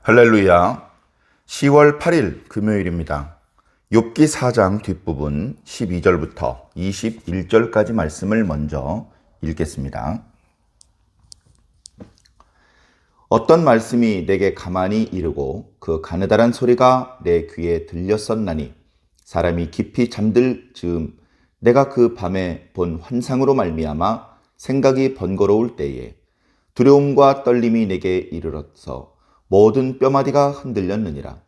할렐루야. 10월 8일 금요일입니다. 욥기 4장 뒷부분 12절부터 21절까지 말씀을 먼저 읽겠습니다. 어떤 말씀이 내게 가만히 이르고 그 가느다란 소리가 내 귀에 들렸었나니 사람이 깊이 잠들 즈음 내가 그 밤에 본 환상으로 말미암아 생각이 번거로울 때에 두려움과 떨림이 내게 이르러서 모든 뼈마디가 흔들렸느니라.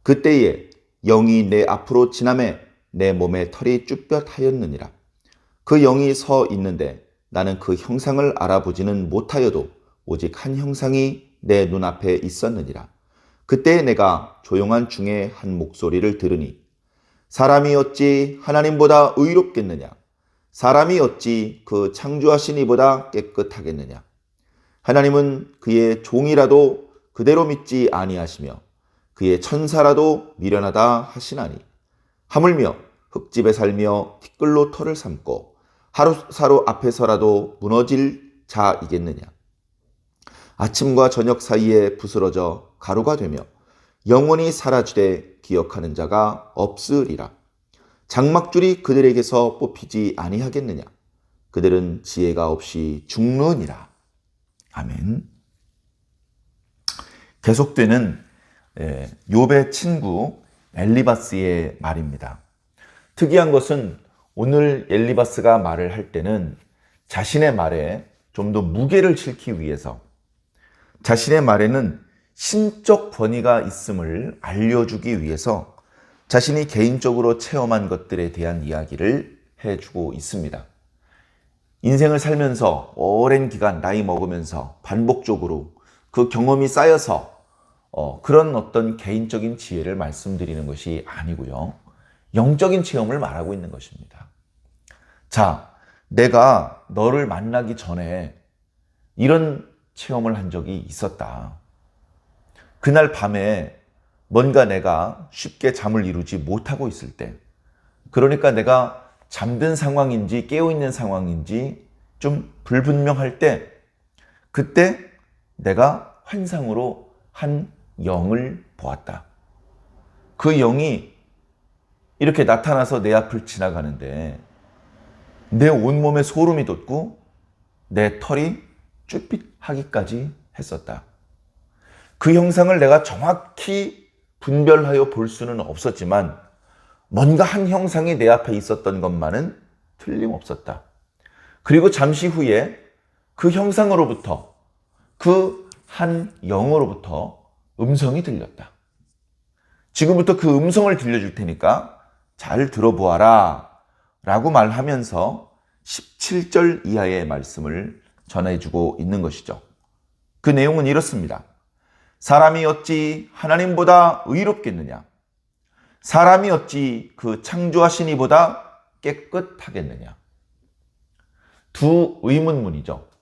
그때에 영이 내 앞으로 지나매 내 몸에 털이 쭈뼛하였느니라. 그 영이 서 있는데 나는 그 형상을 알아보지는 못하여도 오직 한 형상이 내 눈앞에 있었느니라. 그때 내가 조용한 중에 한 목소리를 들으니 사람이 어찌 하나님보다 의롭겠느냐? 사람이 어찌 그 창조하신 이보다 깨끗하겠느냐? 하나님은 그의 종이라도 그대로 믿지 아니하시며 그의 천사라도 미련하다 하시나니 하물며 흙집에 살며 티끌로 털을 삼고 하루사루 앞에서라도 무너질 자이겠느냐. 아침과 저녁 사이에 부스러져 가루가 되며 영원히 사라지되 기억하는 자가 없으리라. 장막줄이 그들에게서 뽑히지 아니하겠느냐. 그들은 지혜가 없이 죽느니라. 아멘. 계속되는 욥의 친구 엘리바스의 말입니다. 특이한 것은 오늘 엘리바스가 말을 할 때는 자신의 말에 좀 더 무게를 실기 위해서 자신의 말에는 신적 권위가 있음을 알려주기 위해서 자신이 개인적으로 체험한 것들에 대한 이야기를 해주고 있습니다. 인생을 살면서 오랜 기간 나이 먹으면서 반복적으로 그 경험이 쌓여서 그런 어떤 개인적인 지혜를 말씀드리는 것이 아니고요. 영적인 체험을 말하고 있는 것입니다. 자, 내가 너를 만나기 전에 이런 체험을 한 적이 있었다. 그날 밤에 뭔가 내가 쉽게 잠을 이루지 못하고 있을 때, 그러니까 내가 잠든 상황인지 깨어있는 상황인지 좀 불분명할 때, 그때 내가 환상으로 한 영을 보았다. 그 영이 이렇게 나타나서 내 앞을 지나가는데 내 온몸에 소름이 돋고 내 털이 쭈삣하기까지 했었다. 그 형상을 내가 정확히 분별하여 볼 수는 없었지만 뭔가 한 형상이 내 앞에 있었던 것만은 틀림없었다. 그리고 잠시 후에 그 형상으로부터 그 한 영으로부터 음성이 들렸다. 지금부터 그 음성을 들려줄 테니까 잘 들어보아라 라고 말하면서 17절 이하의 말씀을 전해주고 있는 것이죠. 그 내용은 이렇습니다. 사람이 어찌 하나님보다 의롭겠느냐? 사람이 어찌 그 창조하신 이보다 깨끗하겠느냐? 두 의문문이죠.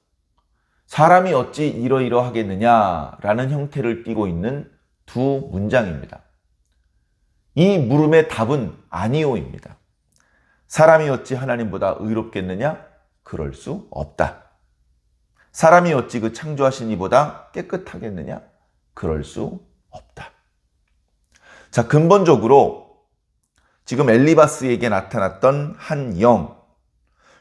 사람이 어찌 이러이러하겠느냐라는 형태를 띠고 있는 두 문장입니다. 이 물음의 답은 아니오입니다. 사람이 어찌 하나님보다 의롭겠느냐? 그럴 수 없다. 사람이 어찌 그 창조하신 이보다 깨끗하겠느냐? 그럴 수 없다. 자, 근본적으로 지금 엘리바스에게 나타났던 한 영,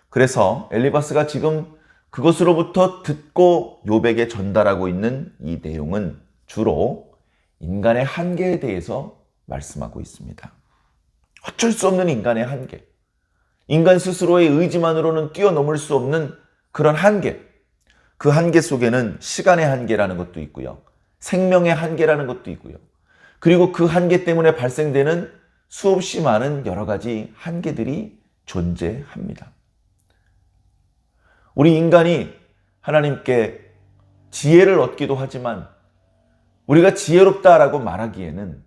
그래서 엘리바스가 지금 그것으로부터 듣고 욥에게 전달하고 있는 이 내용은 주로 인간의 한계에 대해서 말씀하고 있습니다. 어쩔 수 없는 인간의 한계, 인간 스스로의 의지만으로는 뛰어넘을 수 없는 그런 한계, 그 한계 속에는 시간의 한계라는 것도 있고요, 생명의 한계라는 것도 있고요, 그리고 그 한계 때문에 발생되는 수없이 많은 여러 가지 한계들이 존재합니다. 우리 인간이 하나님께 지혜를 얻기도 하지만 우리가 지혜롭다라고 말하기에는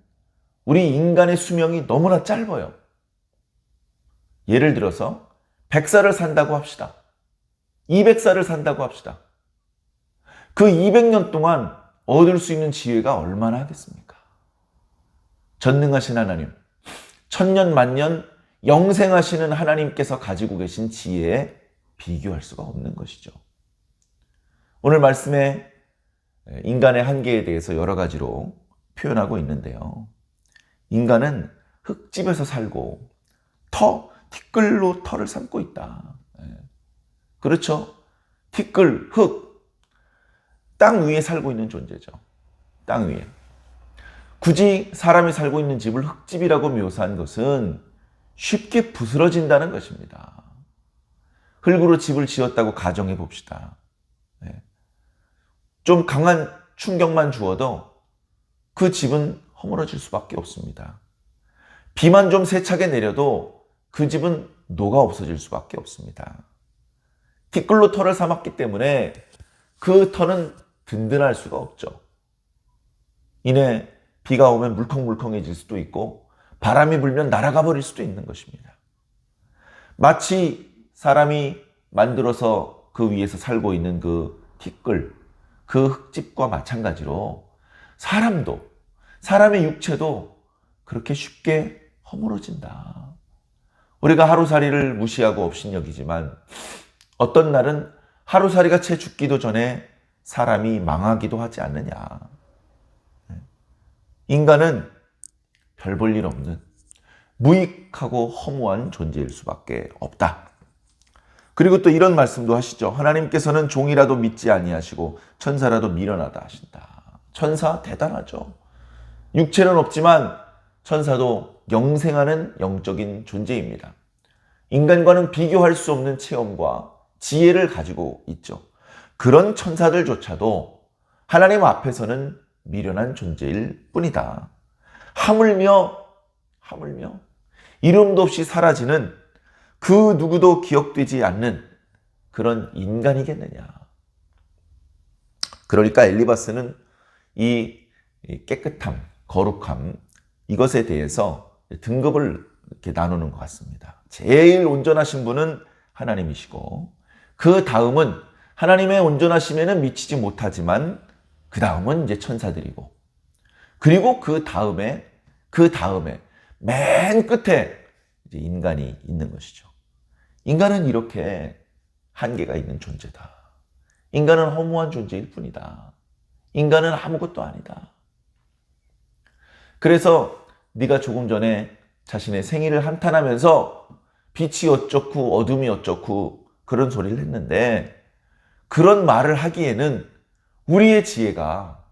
우리 인간의 수명이 너무나 짧아요. 예를 들어서 100살을 산다고 합시다. 200살을 산다고 합시다. 그 200년 동안 얻을 수 있는 지혜가 얼마나 하겠습니까? 전능하신 하나님, 천년 만년 영생하시는 하나님께서 가지고 계신 지혜에 비교할 수가 없는 것이죠. 오늘 말씀에 인간의 한계에 대해서 여러 가지로 표현하고 있는데요. 인간은 흙집에서 살고 티끌로 털을 삼고 있다. 그렇죠? 티끌, 흙, 땅 위에 살고 있는 존재죠. 땅 위에. 굳이 사람이 살고 있는 집을 흙집이라고 묘사한 것은 쉽게 부스러진다는 것입니다. 흙으로 집을 지었다고 가정해 봅시다. 좀 강한 충격만 주어도 그 집은 허물어질 수밖에 없습니다. 비만 좀 세차게 내려도 그 집은 녹아 없어질 수밖에 없습니다. 티끌로 털을 삼았기 때문에 그 털은 든든할 수가 없죠. 이내 비가 오면 물컹물컹해질 수도 있고 바람이 불면 날아가 버릴 수도 있는 것입니다. 마치 사람이 만들어서 그 위에서 살고 있는 그 티끌, 그 흙집과 마찬가지로 사람의 육체도 그렇게 쉽게 허물어진다. 우리가 하루살이를 무시하고 업신여기지만 어떤 날은 하루살이가 채 죽기도 전에 사람이 망하기도 하지 않느냐. 인간은 별 볼 일 없는 무익하고 허무한 존재일 수밖에 없다. 그리고 또 이런 말씀도 하시죠. 하나님께서는 종이라도 믿지 아니하시고 천사라도 미련하다 하신다. 천사 대단하죠. 육체는 없지만 천사도 영생하는 영적인 존재입니다. 인간과는 비교할 수 없는 체험과 지혜를 가지고 있죠. 그런 천사들조차도 하나님 앞에서는 미련한 존재일 뿐이다. 하물며 이름도 없이 사라지는 그 누구도 기억되지 않는 그런 인간이겠느냐. 그러니까 엘리바스는 이 깨끗함, 거룩함 이것에 대해서 등급을 이렇게 나누는 것 같습니다. 제일 온전하신 분은 하나님이시고 그 다음은 하나님의 온전하심에는 미치지 못하지만 그 다음은 이제 천사들이고 그리고 그 다음에 맨 끝에 이제 인간이 있는 것이죠. 인간은 이렇게 한계가 있는 존재다. 인간은 허무한 존재일 뿐이다. 인간은 아무것도 아니다. 그래서 네가 조금 전에 자신의 생일을 한탄하면서 빛이 어쩌고 어둠이 어쩌고 그런 소리를 했는데 그런 말을 하기에는 우리의 지혜가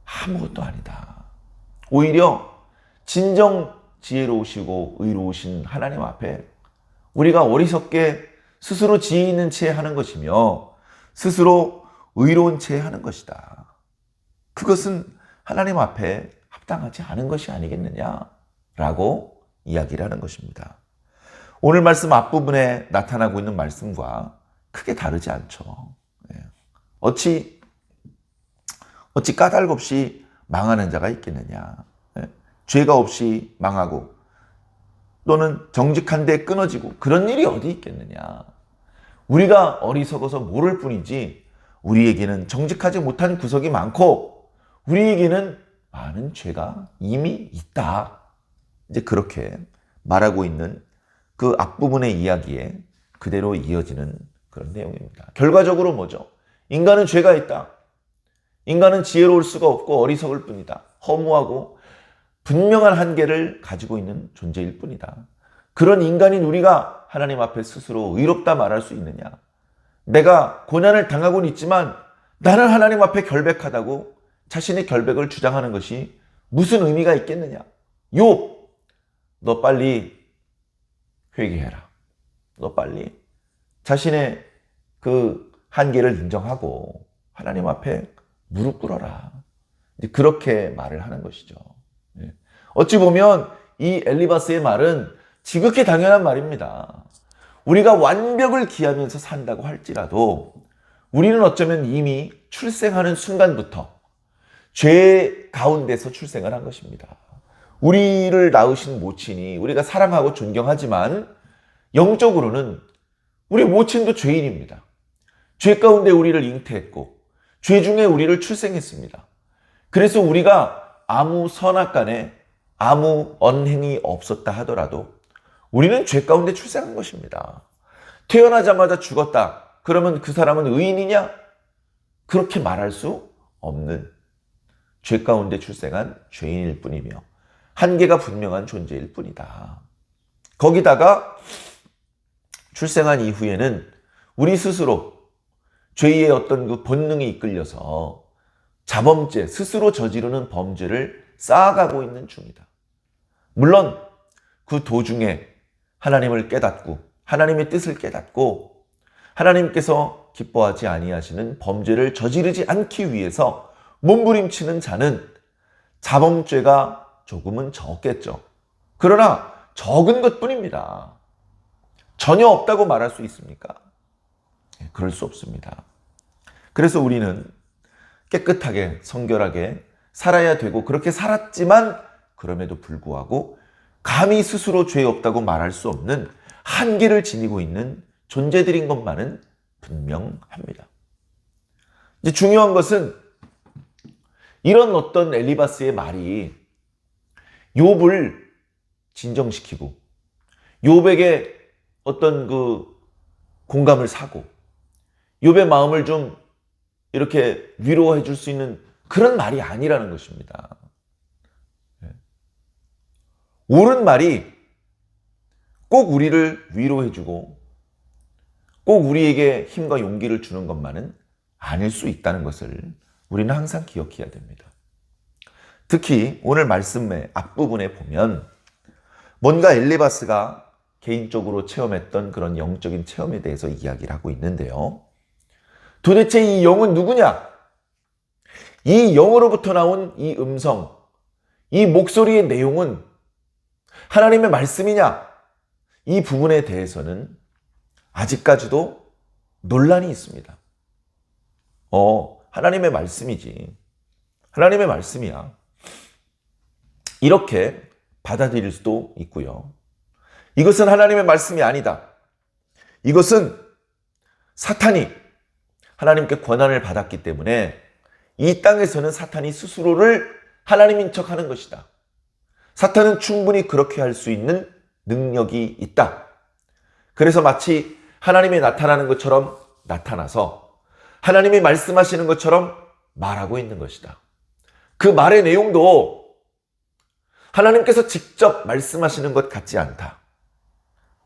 아무것도 아니다. 오히려 진정 지혜로우시고 의로우신 하나님 앞에 우리가 어리석게 스스로 지혜 있는 채 하는 것이며 스스로 의로운 채 하는 것이다. 그것은 하나님 앞에 합당하지 않은 것이 아니겠느냐라고 이야기를 하는 것입니다. 오늘 말씀 앞부분에 나타나고 있는 말씀과 크게 다르지 않죠. 어찌 까닭 없이 망하는 자가 있겠느냐. 죄가 없이 망하고 또는 정직한데 끊어지고 그런 일이 어디 있겠느냐. 우리가 어리석어서 모를 뿐이지 우리에게는 정직하지 못한 구석이 많고 우리에게는 많은 죄가 이미 있다. 이제 그렇게 말하고 있는 그 앞부분의 이야기에 그대로 이어지는 그런 내용입니다. 결과적으로 뭐죠? 인간은 죄가 있다. 인간은 지혜로울 수가 없고 어리석을 뿐이다. 허무하고 분명한 한계를 가지고 있는 존재일 뿐이다. 그런 인간인 우리가 하나님 앞에 스스로 의롭다 말할 수 있느냐? 내가 고난을 당하고는 있지만 나는 하나님 앞에 결백하다고 자신의 결백을 주장하는 것이 무슨 의미가 있겠느냐? 욥, 너 빨리 회개해라. 너 빨리 자신의 그 한계를 인정하고 하나님 앞에 무릎 꿇어라. 그렇게 말을 하는 것이죠. 어찌 보면 이 엘리바스의 말은 지극히 당연한 말입니다. 우리가 완벽을 기하면서 산다고 할지라도 우리는 어쩌면 이미 출생하는 순간부터 죄 가운데서 출생을 한 것입니다. 우리를 낳으신 모친이 우리가 사랑하고 존경하지만 영적으로는 우리 모친도 죄인입니다. 죄 가운데 우리를 잉태했고 죄 중에 우리를 출생했습니다. 그래서 우리가 아무 선악간에 아무 언행이 없었다 하더라도 우리는 죄 가운데 출생한 것입니다. 태어나자마자 죽었다. 그러면 그 사람은 의인이냐? 그렇게 말할 수 없는 죄 가운데 출생한 죄인일 뿐이며 한계가 분명한 존재일 뿐이다. 거기다가 출생한 이후에는 우리 스스로 죄의 어떤 그 본능이 이끌려서 자범죄, 스스로 저지르는 범죄를 쌓아가고 있는 중이다. 물론 그 도중에 하나님을 깨닫고 하나님의 뜻을 깨닫고 하나님께서 기뻐하지 아니하시는 범죄를 저지르지 않기 위해서 몸부림치는 자는 자범죄가 조금은 적겠죠. 그러나 적은 것뿐입니다. 전혀 없다고 말할 수 있습니까? 그럴 수 없습니다. 그래서 우리는 깨끗하게 성결하게 살아야 되고 그렇게 살았지만 그럼에도 불구하고 감히 스스로 죄 없다고 말할 수 없는 한계를 지니고 있는 존재들인 것만은 분명합니다. 이제 중요한 것은 이런 어떤 엘리바스의 말이 욥을 진정시키고 욥에게 어떤 그 공감을 사고 욥의 마음을 좀 이렇게 위로해 줄 수 있는 그런 말이 아니라는 것입니다. 옳은 말이 꼭 우리를 위로해 주고 꼭 우리에게 힘과 용기를 주는 것만은 아닐 수 있다는 것을 우리는 항상 기억해야 됩니다. 특히 오늘 말씀의 앞부분에 보면 뭔가 엘리바스가 개인적으로 체험했던 그런 영적인 체험에 대해서 이야기를 하고 있는데요. 도대체 이 영은 누구냐? 이 영으로부터 나온 이 음성, 이 목소리의 내용은 하나님의 말씀이냐? 이 부분에 대해서는 아직까지도 논란이 있습니다. 하나님의 말씀이지. 하나님의 말씀이야. 이렇게 받아들일 수도 있고요. 이것은 하나님의 말씀이 아니다. 이것은 사탄이 하나님께 권한을 받았기 때문에 이 땅에서는 사탄이 스스로를 하나님인 척하는 것이다. 사탄은 충분히 그렇게 할 수 있는 능력이 있다. 그래서 마치 하나님이 나타나는 것처럼 나타나서 하나님이 말씀하시는 것처럼 말하고 있는 것이다. 그 말의 내용도 하나님께서 직접 말씀하시는 것 같지 않다.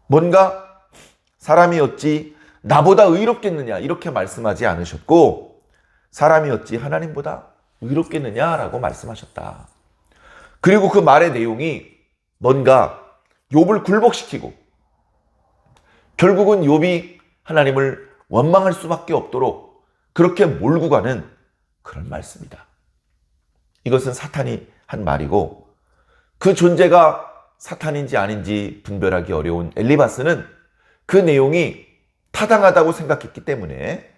뭔가 사람이 어찌 나보다 의롭겠느냐 이렇게 말씀하지 않으셨고 사람이 어찌 하나님보다 의롭겠느냐라고 말씀하셨다. 그리고 그 말의 내용이 뭔가 욥을 굴복시키고 결국은 욥이 하나님을 원망할 수밖에 없도록 그렇게 몰고 가는 그런 말씀이다. 이것은 사탄이 한 말이고 그 존재가 사탄인지 아닌지 분별하기 어려운 엘리바스는 그 내용이 타당하다고 생각했기 때문에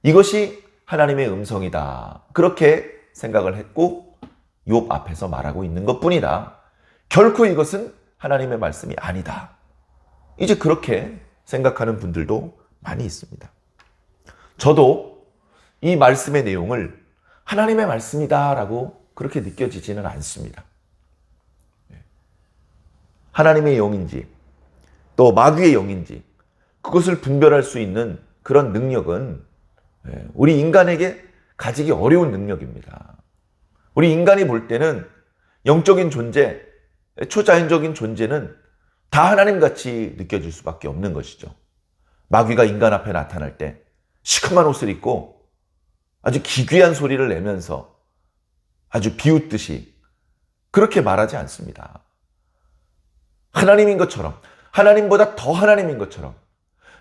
이것이 하나님의 음성이다. 그렇게 생각을 했고 욥 앞에서 말하고 있는 것뿐이다. 결코 이것은 하나님의 말씀이 아니다. 이제 그렇게 생각하는 분들도 많이 있습니다. 저도 이 말씀의 내용을 하나님의 말씀이다라고 그렇게 느껴지지는 않습니다. 하나님의 영인지 또 마귀의 영인지 그것을 분별할 수 있는 그런 능력은 우리 인간에게 가지기 어려운 능력입니다. 우리 인간이 볼 때는 영적인 존재, 초자연적인 존재는 다 하나님같이 느껴질 수밖에 없는 것이죠. 마귀가 인간 앞에 나타날 때 시커먼 옷을 입고 아주 기괴한 소리를 내면서 아주 비웃듯이 그렇게 말하지 않습니다. 하나님인 것처럼, 하나님보다 더 하나님인 것처럼,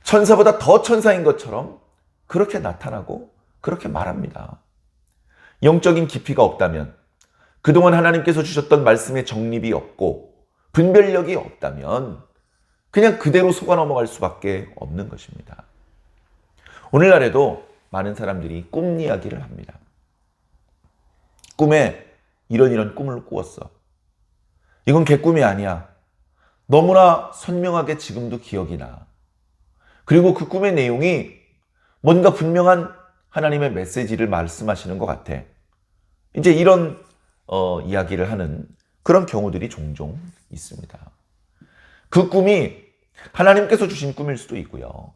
천사보다 더 천사인 것처럼 그렇게 나타나고 그렇게 말합니다. 영적인 깊이가 없다면, 그동안 하나님께서 주셨던 말씀의 정립이 없고 분별력이 없다면 그냥 그대로 속아 넘어갈 수밖에 없는 것입니다. 오늘날에도 많은 사람들이 꿈 이야기를 합니다. 꿈에 이런 꿈을 꾸었어. 이건 개꿈이 아니야. 너무나 선명하게 지금도 기억이 나. 그리고 그 꿈의 내용이 뭔가 분명한 하나님의 메시지를 말씀하시는 것 같아. 이제 이런 이야기를 하는 그런 경우들이 종종 있습니다. 그 꿈이 하나님께서 주신 꿈일 수도 있고요.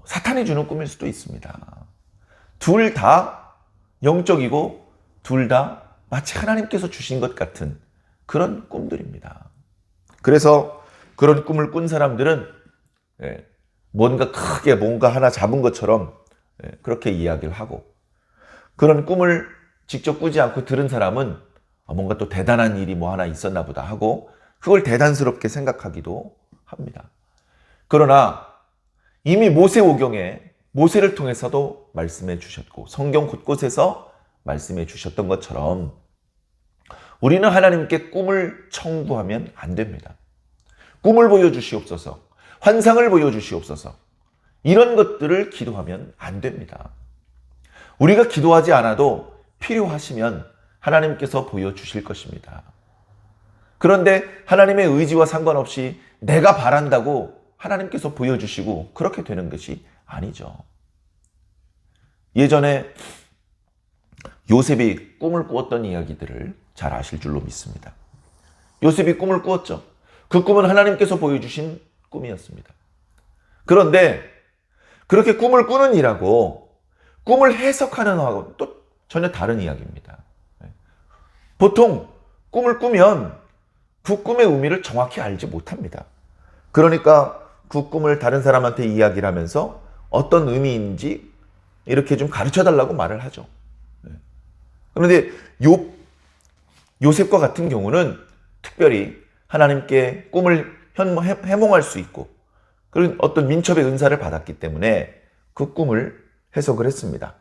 사탄이 주는 꿈일 수도 있습니다. 둘 다 영적이고 둘 다 마치 하나님께서 주신 것 같은 그런 꿈들입니다. 그래서 그런 꿈을 꾼 사람들은 뭔가 크게 뭔가 하나 잡은 것처럼 그렇게 이야기를 하고, 그런 꿈을 직접 꾸지 않고 들은 사람은 뭔가 또 대단한 일이 뭐 하나 있었나 보다 하고 그걸 대단스럽게 생각하기도 합니다. 그러나 이미 모세오경에 모세를 통해서도 말씀해 주셨고 성경 곳곳에서 말씀해 주셨던 것처럼 우리는 하나님께 꿈을 청구하면 안 됩니다. 꿈을 보여주시옵소서, 환상을 보여주시옵소서, 이런 것들을 기도하면 안 됩니다. 우리가 기도하지 않아도 필요하시면 하나님께서 보여주실 것입니다. 그런데 하나님의 의지와 상관없이 내가 바란다고 하나님께서 보여주시고 그렇게 되는 것이 아니죠. 예전에 요셉이 꿈을 꾸었던 이야기들을 잘 아실 줄로 믿습니다. 요셉이 꿈을 꾸었죠. 그 꿈은 하나님께서 보여주신 꿈이었습니다. 그런데 그렇게 꿈을 꾸는 일하고 꿈을 해석하는 거하고 또 전혀 다른 이야기입니다. 보통 꿈을 꾸면 그 꿈의 의미를 정확히 알지 못합니다. 그러니까 그 꿈을 다른 사람한테 이야기를 하면서 어떤 의미인지 이렇게 좀 가르쳐 달라고 말을 하죠. 그런데 요셉과 같은 경우는 특별히 하나님께 꿈을 해몽할 수 있고 그런 어떤 민첩의 은사를 받았기 때문에 그 꿈을 해석을 했습니다.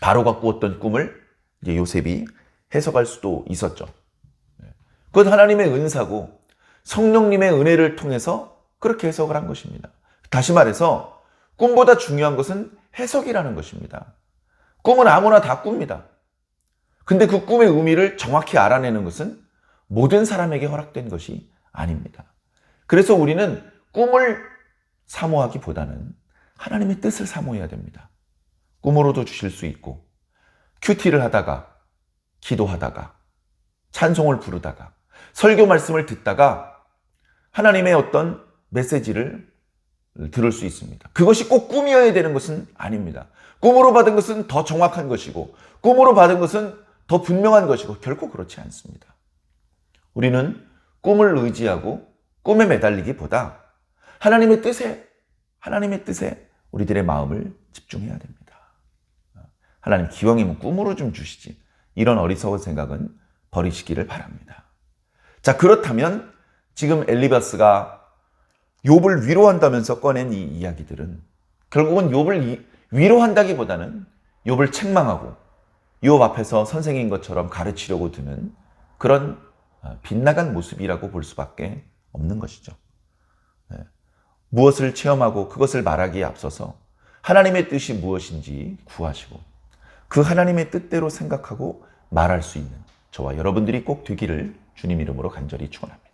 바로가 꾸었던 꿈을 이제 요셉이 해석할 수도 있었죠. 그건 하나님의 은사고 성령님의 은혜를 통해서 그렇게 해석을 한 것입니다. 다시 말해서 꿈보다 중요한 것은 해석이라는 것입니다. 꿈은 아무나 다 꿉니다. 근데 그 꿈의 의미를 정확히 알아내는 것은 모든 사람에게 허락된 것이 아닙니다. 그래서 우리는 꿈을 사모하기보다는 하나님의 뜻을 사모해야 됩니다. 꿈으로도 주실 수 있고 큐티를 하다가 기도하다가 찬송을 부르다가 설교 말씀을 듣다가 하나님의 어떤 메시지를 들을 수 있습니다. 그것이 꼭 꿈이어야 되는 것은 아닙니다. 꿈으로 받은 것은 더 정확한 것이고 꿈으로 받은 것은 더 분명한 것이고 결코 그렇지 않습니다. 우리는 꿈을 의지하고 꿈에 매달리기보다 하나님의 뜻에 우리들의 마음을 집중해야 됩니다. 하나님 기왕이면 꿈으로 좀 주시지. 이런 어리석은 생각은 버리시기를 바랍니다. 자, 그렇다면 지금 엘리바스가 욥을 위로한다면서 꺼낸 이 이야기들은 결국은 욥을 위로한다기보다는 욥을 책망하고 욥 앞에서 선생인 것처럼 가르치려고 드는 그런 빗나간 모습이라고 볼 수밖에 없는 것이죠. 무엇을 체험하고 그것을 말하기에 앞서서 하나님의 뜻이 무엇인지 구하시고 그 하나님의 뜻대로 생각하고 말할 수 있는 저와 여러분들이 꼭 되기를 주님 이름으로 간절히 축원합니다.